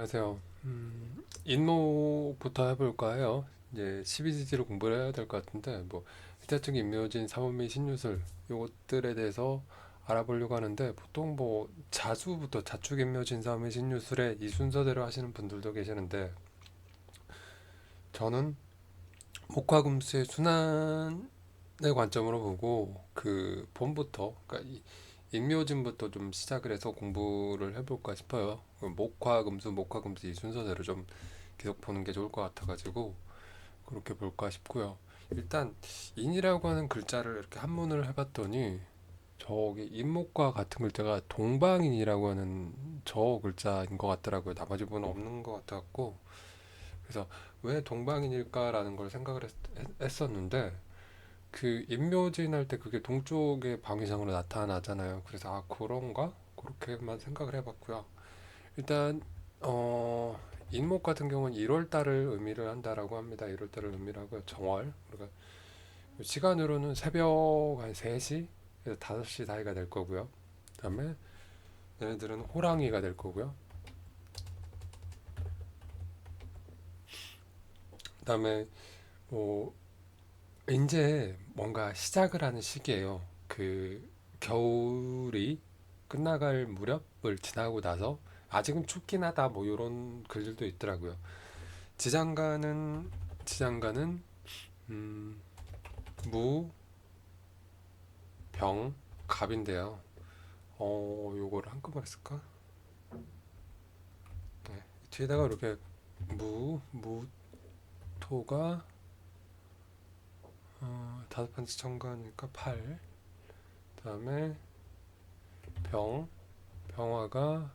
안녕하세요. 인모부터 해볼까 해요. 이제 12지지를 공부를 해야 될 것 같은데, 뭐, 일차적 인묘진, 삼원미, 신유술, 요것들에 대해서 알아보려고 하는데, 보통 뭐, 자수부터 자축 인묘진, 삼원미, 신유술에 이 순서대로 하시는 분들도 계시는데, 저는 목화금수의 순환의 관점으로 보고, 그 봄부터, 그러니까 인묘진부터 좀 시작을 해서 공부를 해볼까 싶어요. 목화금수, 목화금수 이 순서대로 좀 계속 보는 게 좋을 것 같아가지고 그렇게 볼까 싶고요. 일단 인이라고 하는 글자를 이렇게 한문을 해봤더니 저기 인목과 같은 글자가 동방인이라고 하는 저 글자인 것 같더라고요. 나머지 부분은 없는 것 같았고 그래서 왜 동방인일까라는 걸 생각을 했었는데 그 인묘진 할 때 그게 동쪽의 방위상으로 나타나잖아요. 그래서 아 그런가? 그렇게만 생각을 해봤고요. 일단 인목 같은 경우는 1월 달을 의미를 한다라고 합니다. 1월 달을 의미를 하고요. 정월. 그러니까 시간으로는 새벽 한 3시에서 5시 사이가 될 거고요. 그다음에 얘네들은 호랑이가 될 거고요. 그다음에 뭐 이제 뭔가 시작을 하는 시기예요. 그 겨울이 끝나갈 무렵을 지나고 나서 아직은 춥긴 하다 뭐 이런 글들도 있더라고요. 지장간은 음, 무, 병, 갑인데요. 요거를 한꺼번에 쓸까? 네. 뒤에다가 이렇게 무토가 다섯 번째 천간이니까 8. 그다음에 병, 병화가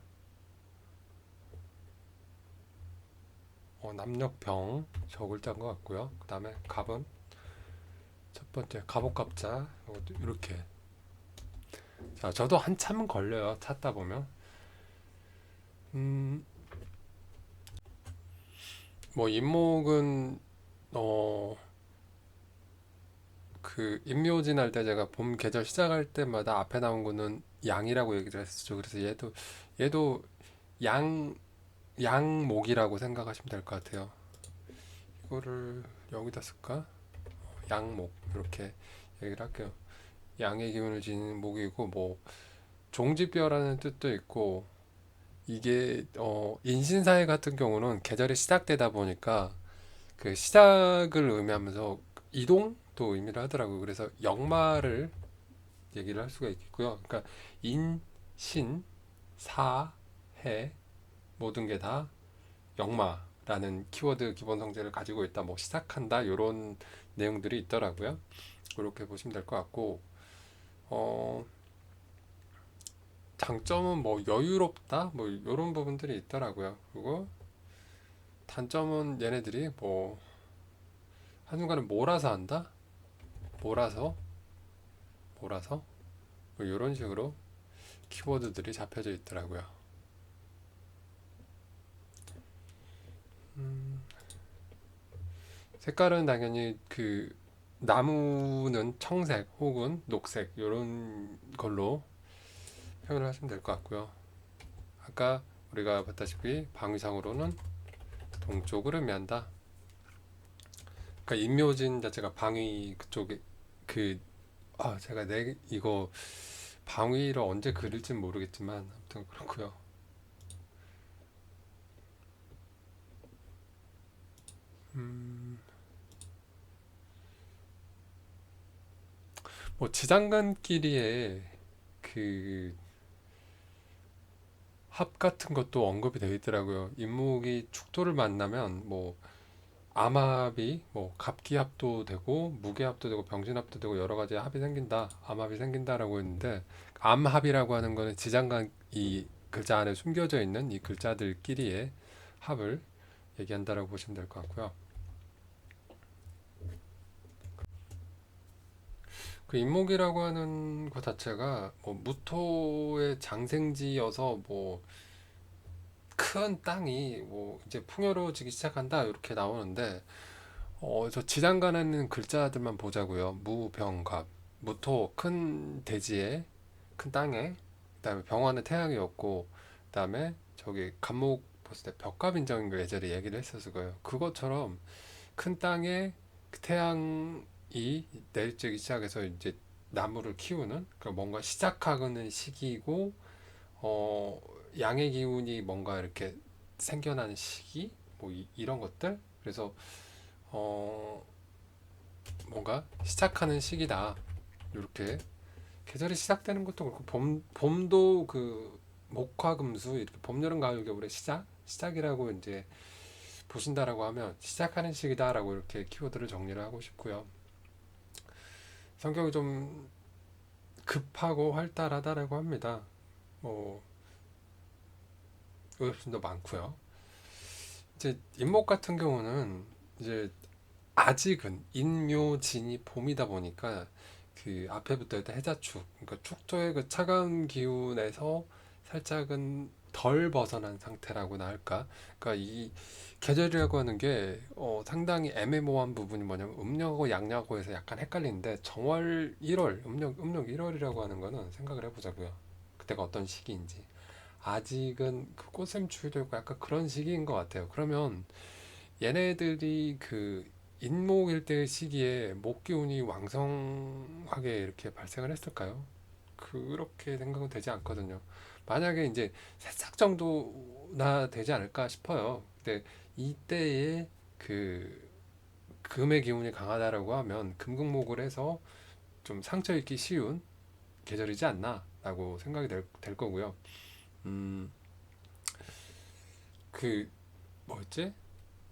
남력병 저 글자인 것 같고요. 그다음에 갑은 첫 번째 갑옷갑자 이것도 이렇게. 자, 저도 한참 걸려요. 찾다 보면. 음, 뭐 인목은 어, 그 임묘진 할 때 제가 봄 계절 시작할 때마다 앞에 나온 거는 양이라고 얘기를 했었죠. 그래서 얘도 양 양목이라고 생각하시면 될 것 같아요. 이거를 여기다 쓸까? 양목 이렇게 얘기를 할게요. 양의 기운을 지닌 목이고 뭐 종지뼈라는 뜻도 있고 이게 인신사회 같은 경우는 계절이 시작되다 보니까 그 시작을 의미하면서 이동도 의미를 하더라고요. 그래서 역마를 얘기를 할 수가 있겠고요. 그러니까 인, 신, 사, 해 모든 게 다 역마라는 키워드 기본 성질을 가지고 있다. 뭐 시작한다 이런 내용들이 있더라고요. 그렇게 보시면 될 것 같고 어, 장점은 뭐 여유롭다 뭐 이런 부분들이 있더라고요. 그리고 단점은 얘네들이 뭐 한순간에 몰아서 한다, 몰아서 몰아서 뭐 이런 식으로 키워드들이 잡혀져 있더라고요. 색깔은 당연히 그 나무는 청색 혹은 녹색 이런 걸로 표현을 하시면 될 것 같고요. 아까 우리가 봤다시피 방위상으로는 동쪽을 의미한다. 그러니까 인묘진 자체가 방위 그쪽에 그 제가 내 이거 방위를 언제 그릴진 모르겠지만 아무튼 그렇고요. 뭐 지장간끼리의 그 합 같은 것도 언급이 되어 있더라고요. 인목이 축토를 만나면 뭐 암합이 뭐 갑기합도 되고 무기합도 되고 병신합도 되고 여러 가지 합이 생긴다, 암합이 생긴다라고 했는데 암합이라고 하는 거는 지장간 이 글자 안에 숨겨져 있는 이 글자들끼리의 합을 얘기한다라고 보시면 될 것 같고요. 그 인목이라고 하는 것 자체가 뭐 무토의 장생지여서 뭐 큰 땅이 뭐 이제 풍요로워지기 시작한다 이렇게 나오는데 저 지장간에 있는 글자들만 보자고요. 무병갑 무토 큰 대지에 큰 땅에 그다음에 병화는 태양이었고 그다음에 저기 갑목 봤을 때 벽화빈정인 거 예전에 얘기를 했었을 거예요. 그것처럼 큰 땅에 그 태양이 내리쬐기 시작해서 이제 나무를 키우는, 그러니까 뭔가 시작하는 시기이고, 어, 양의 기운이 뭔가 이렇게 생겨나는 시기, 뭐 이런 것들. 그래서 어, 뭔가 시작하는 시기다. 이렇게 계절이 시작되는 것도 그렇고, 봄도 그 목화금수 이렇게 봄, 여름, 가을, 겨울의 시작이라고 이제 보신다라고 하면 시작하는 시기다라고 이렇게 키워드를 정리를 하고 싶고요. 성격이 좀 급하고 활달하다라고 합니다. 뭐 의협심도 많고요. 이제 인목 같은 경우는 이제 아직은 인묘진이 봄이다 보니까 그 앞에 붙어 있던 해자축, 그러니까 축토의 그 차가운 기운에서 살짝은 덜 벗어난 상태라고나 할까? 그러니까 이 계절이라고 하는 게 상당히 애매모호한 부분이 뭐냐면 음력하고 양력하고에서 약간 헷갈리는데, 정월 1월, 음력 1월이라고 하는 거는 생각을 해보자고요. 그때가 어떤 시기인지. 아직은 그 꽃샘추위도 있고 약간 그런 시기인 것 같아요. 그러면 얘네들이 그 인목일 때 시기에 목 기운이 왕성하게 이렇게 발생을 했을까요? 그렇게 생각은 되지 않거든요. 만약에 이제 새싹 정도나 되지 않을까 싶어요. 근데 이때에 그 금의 기운이 강하다라고 하면 금극목을 해서 좀 상처 입기 쉬운 계절이지 않나라고 생각이 될 거고요. 음, 그 뭐였지?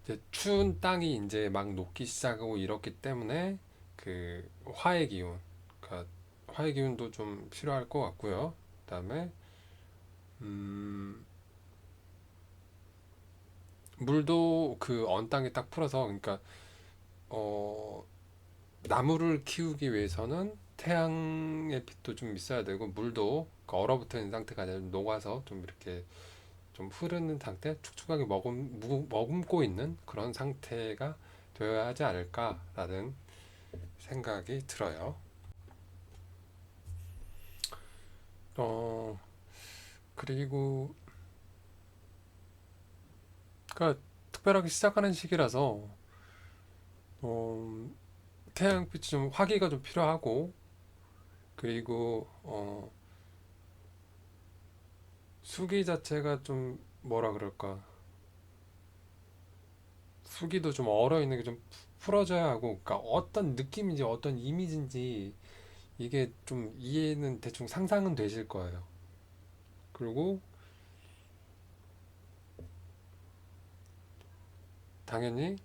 이제 추운 땅이 이제 막 녹기 시작하고 이렇기 때문에 그 화의 기운, 그러니까 화의 기운도 좀 필요할 것 같고요. 그다음에 음, 물도 그 언 땅에 딱 풀어서, 그러니까 어, 나무를 키우기 위해서는 태양의 빛도 좀 있어야 되고, 물도 그러니까 얼어붙어 있는 상태가 아니라 녹아서 좀 이렇게 좀 흐르는 상태, 축축하게 머금고 있는 그런 상태가 되어야 하지 않을까라는 생각이 들어요. 어, 그리고, 그러니까 특별하게 시작하는 시기라서, 어, 태양빛이 좀 화기가 좀 필요하고, 그리고, 수기 자체가 좀 뭐라 그럴까, 수기도 좀 얼어 있는 게 좀 풀어져야 하고, 그러니까 어떤 느낌인지 어떤 이미지인지 이게 좀 이해는 대충 상상은 되실 거예요. 그리고 당연히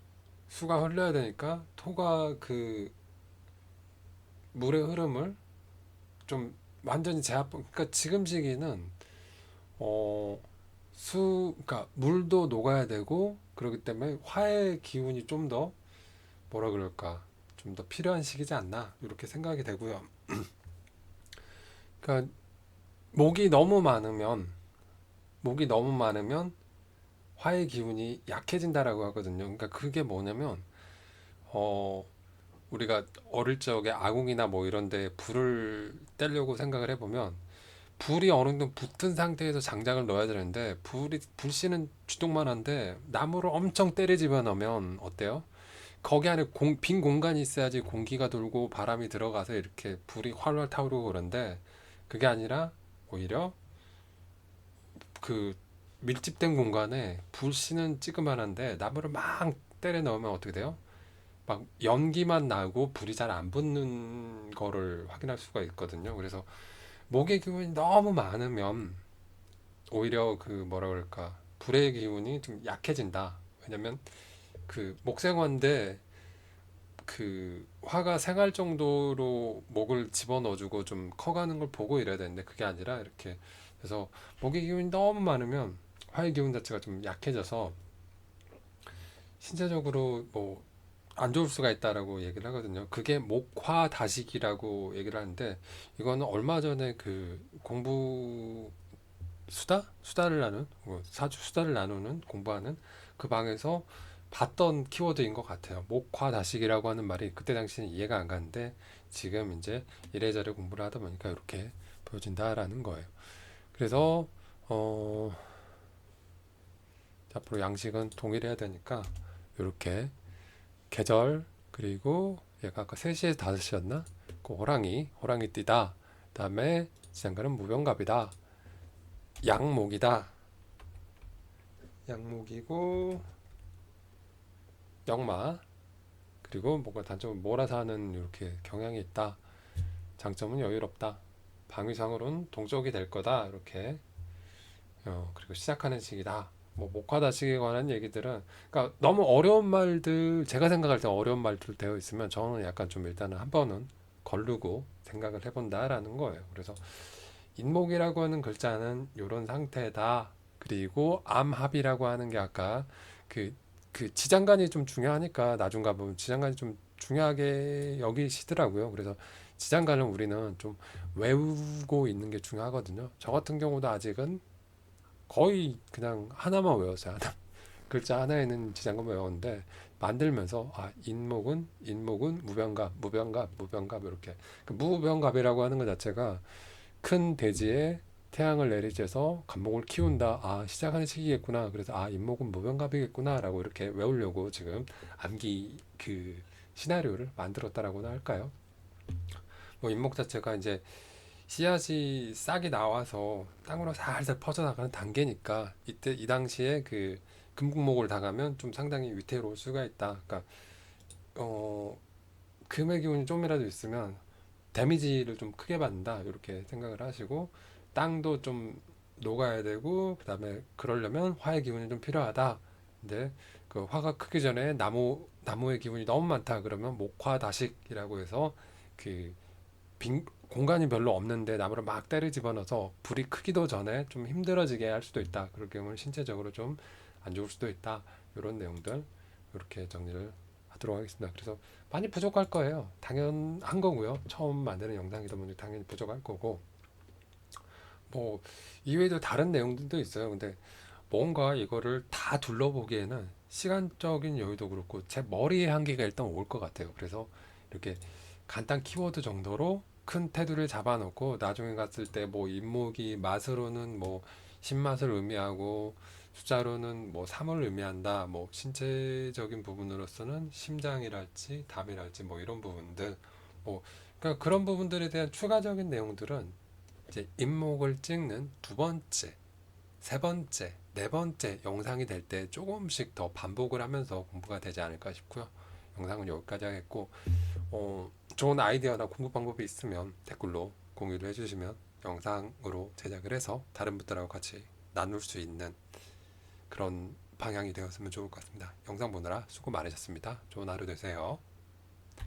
수가 흘러야 되니까 토가 그 물의 흐름을 좀 완전히 그러니까 지금 시기는 어, 그러니까 물도 녹아야 되고 그렇기 때문에 화의 기운이 좀 더 뭐라 그럴까, 좀 더 필요한 시기지 않나 이렇게 생각이 되고요. 그러니까 목이 너무 많으면 목이 너무 많으면 화의 기운이 약해진다라고 하거든요. 그러니까 그게 뭐냐면 어, 우리가 어릴 적에 아궁이나 뭐 이런 데 불을 떼려고 생각을 해보면 불이 어느 정도 붙은 상태에서 장작을 넣어야 되는데, 불씨는 쥐똥만한데 나무를 엄청 때려 집어넣으면 어때요? 거기 안에 빈 공간이 있어야지 공기가 돌고 바람이 들어가서 이렇게 불이 활활 타오르고 그런데, 그게 아니라 오히려 그 밀집된 공간에 불씨는 찌그만한데 나무를 막 때려 넣으면 어떻게 돼요? 막 연기만 나고 불이 잘 안 붙는 거를 확인할 수가 있거든요. 그래서 목의 기운이 너무 많으면 오히려 그 뭐라 그럴까, 불의 기운이 좀 약해진다. 왜냐면 그 목생화인데 그 화가 생할 정도로 목을 집어넣어주고 좀 커가는 걸 보고 이래야 되는데, 그게 아니라 이렇게, 그래서 목의 기운이 너무 많으면 화의 기운 자체가 좀 약해져서 신체적으로 뭐 안 좋을 수가 있다라고 얘기를 하거든요. 그게 목화다식이라고 얘기를 하는데, 이거는 얼마 전에 그 공부 수다를 나눈, 사주 수다를 나누는 공부하는 그 방에서 봤던 키워드인 것 같아요. 목화다식이라고 하는 말이 그때 당시는 이해가 안 갔는데, 지금 이제 이래저래 공부를 하다 보니까 이렇게 보여진다라는 거예요. 그래서 어, 앞으로 양식은 동일해야 되니까 이렇게 계절, 그리고 얘가 아까 3시에서 5시였나? 그 호랑이 띠다. 그다음에 지장간은 무병갑이다. 양목이다. 양목이고 역마. 그리고 뭔가 단점은 몰아서 하는 이렇게 경향이 있다. 장점은 여유롭다. 방위상으로는 동쪽이 될 거다. 이렇게. 그리고 시작하는 시기다. 뭐 목화다 시기에 관한 얘기들은, 그러니까 너무 어려운 말들, 제가 생각할 때 어려운 말들 되어 있으면 저는 약간 좀 일단은 한 번은 거르고 생각을 해본다라는 거예요. 그래서 인목이라고 하는 글자는 이런 상태다. 그리고 암합이라고 하는 게 아까 그, 그 지장간이 좀 중요하니까 나중 가보면 지장간이 좀 중요하게 여기시더라고요. 그래서 지장간을 우리는 좀 외우고 있는 게 중요하거든요. 저 같은 경우도 아직은 거의 그냥 하나만 외웠어요. 하나. 글자 하나에 있는 지장간 외웠는데 만들면서 인목은 무병갑 이렇게 그 무병갑이라고 하는 것 자체가 큰 대지에 태양을 내리쬐서 간목을 키운다. 시작하는 시기겠구나. 그래서 인목은 무병갑이겠구나라고 이렇게 외우려고 지금 암기 그 시나리오를 만들었다라고나 할까요? 뭐 인목 자체가 이제 씨앗이 싹이 나와서 땅으로 살살 퍼져나가는 단계니까 이때 이 당시에 그 금국목을 당하면 좀 상당히 위태로울 수가 있다. 그러니까 어, 금의 기운이 좀이라도 있으면 데미지를 좀 크게 받는다 이렇게 생각을 하시고, 땅도 좀 녹아야 되고 그다음에 그러려면 화의 기운이 좀 필요하다. 근데 그 화가 크기 전에 나무의 기운이 너무 많다 그러면 목화다식이라고 해서 그 공간이 별로 없는데 나무를 막 때려 집어넣어서 불이 크기도 전에 좀 힘들어지게 할 수도 있다. 그럴 경우는 신체적으로 좀 안 좋을 수도 있다. 이런 내용들 이렇게 정리를 하도록 하겠습니다. 그래서 많이 부족할 거예요. 당연한 거고요. 처음 만드는 영상이다 보니 당연히 부족할 거고, 뭐 이외에도 다른 내용들도 있어요. 근데 뭔가 이거를 다 둘러보기에는 시간적인 여유도 그렇고 제 머리의 한계가 일단 올 것 같아요. 그래서 이렇게 간단 키워드 정도로 큰 테두리를 잡아놓고 나중에 갔을 때 뭐 인목이 맛으로는 뭐 신맛을 의미하고 숫자로는 뭐 3을 의미한다. 뭐 신체적인 부분으로서는 심장이랄지 담이랄지 뭐 이런 부분들, 뭐 그러니까 그런 부분들에 대한 추가적인 내용들은 이제 인목을 찍는 두 번째, 세 번째, 네 번째 영상이 될 때 조금씩 더 반복을 하면서 공부가 되지 않을까 싶고요. 영상은 여기까지 하겠고, 좋은 아이디어나 공부 방법이 있으면 댓글로 공유를 해주시면 영상으로 제작을 해서 다른 분들하고 같이 나눌 수 있는 그런 방향이 되었으면 좋을 것 같습니다. 영상 보느라 수고 많으셨습니다. 좋은 하루 되세요.